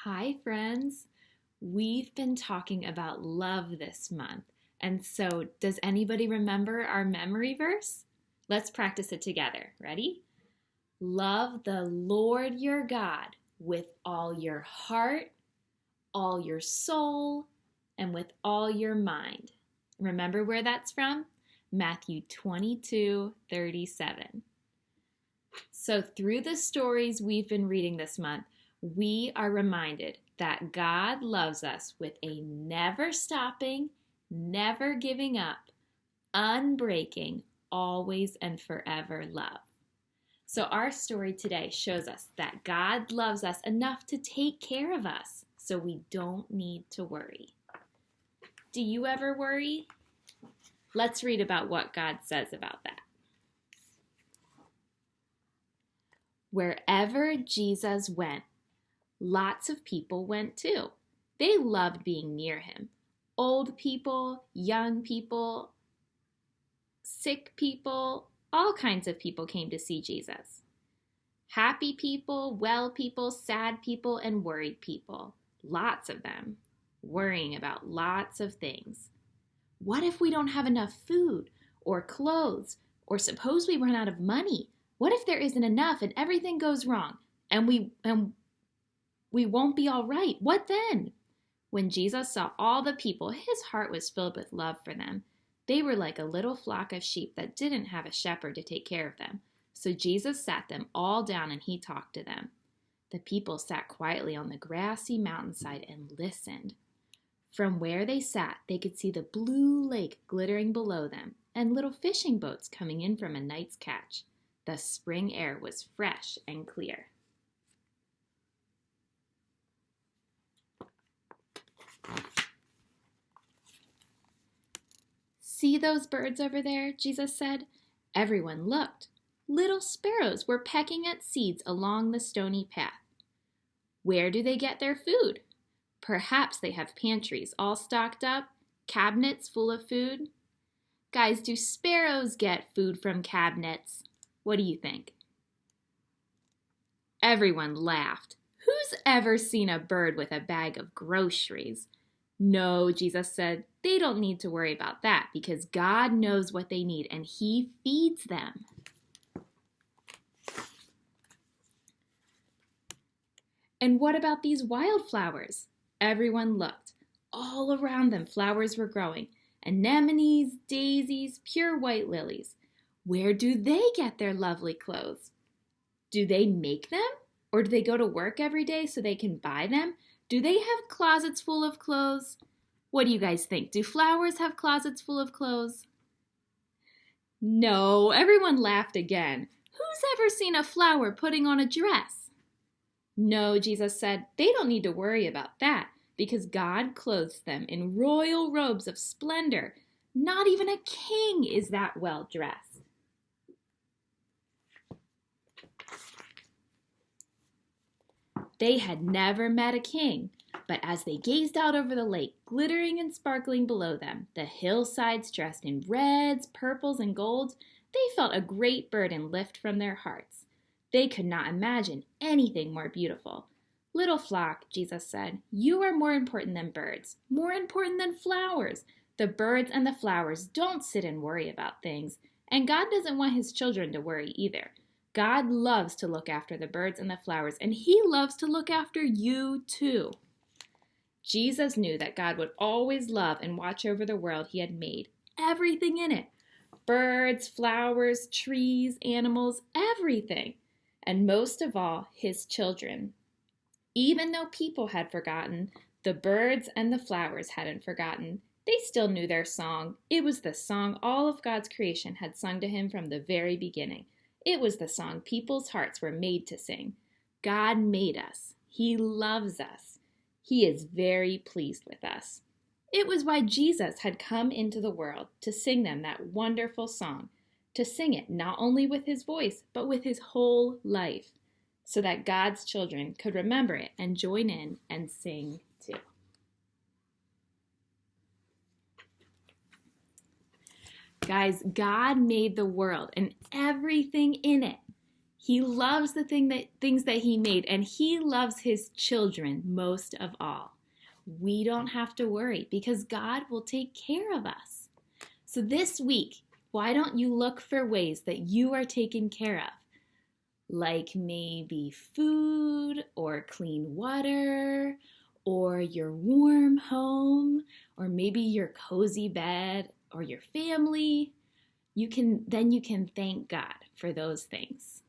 Hi, friends. We've been talking about love this month. And so, does anybody remember our memory verse? Let's practice it together. Ready? Love the Lord your God with all your heart, all your soul, and with all your mind. Remember where that's from? Matthew 22:37. So, through the stories we've been reading this month, we are reminded that God loves us with a never stopping, never giving up, unbreaking, always and forever love. So, our story today shows us that God loves us enough to take care of us so we don't need to worry. Do you ever worry? Let's read about what God says about that. Wherever Jesus went, lots of people went too. They loved being near him. Old people, young people, sick people, all kinds of people came to see Jesus. Happy people, well people, sad people, and worried people. Lots of them, worrying about lots of things. What if we don't have enough food or clothes? Or suppose we run out of money? What if there isn't enough and everything goes wrong and we won't be all right? What then? When Jesus saw all the people, his heart was filled with love for them. They were like a little flock of sheep that didn't have a shepherd to take care of them. So Jesus sat them all down and he talked to them. The people sat quietly on the grassy mountainside and listened. From where they sat, they could see the blue lake glittering below them and little fishing boats coming in from a night's catch. The spring air was fresh and clear. See those birds over there, Jesus said. Everyone looked. Little sparrows were pecking at seeds along the stony path. Where do they get their food? Perhaps they have pantries all stocked up, cabinets full of food. Guys, do sparrows get food from cabinets? What do you think? Everyone laughed. Who's ever seen a bird with a bag of groceries? No, Jesus said, they don't need to worry about that because God knows what they need and he feeds them. And what about these wildflowers? Everyone looked. All around them, flowers were growing. Anemones, daisies, pure white lilies. Where do they get their lovely clothes? Do they make them? Or do they go to work every day so they can buy them? Do they have closets full of clothes? What do you guys think? Do flowers have closets full of clothes? No, everyone laughed again. Who's ever seen a flower putting on a dress? No, Jesus said, they don't need to worry about that because God clothes them in royal robes of splendor. Not even a king is that well dressed. They had never met a king, but as they gazed out over the lake, glittering and sparkling below them, the hillsides dressed in reds, purples, and golds, they felt a great burden lift from their hearts. They could not imagine anything more beautiful. Little flock, Jesus said, you are more important than birds, more important than flowers. The birds and the flowers don't sit and worry about things, and God doesn't want his children to worry either. God loves to look after the birds and the flowers, and he loves to look after you too. Jesus knew that God would always love and watch over the world he had made, everything in it. Birds, flowers, trees, animals, everything. And most of all, his children. Even though people had forgotten, the birds and the flowers hadn't forgotten. They still knew their song. It was the song all of God's creation had sung to him from the very beginning. It was the song people's hearts were made to sing. God made us. He loves us. He is very pleased with us. It was why Jesus had come into the world to sing them that wonderful song, to sing it not only with his voice, but with his whole life, so that God's children could remember it and join in and sing too. Guys, God made the world and everything in it. He loves the things that he made, and he loves his children most of all. We don't have to worry because God will take care of us. So this week, why don't you look for ways that you are taken care of? Like maybe food or clean water or your warm home or maybe your cozy bed or your family. You can thank God for those things.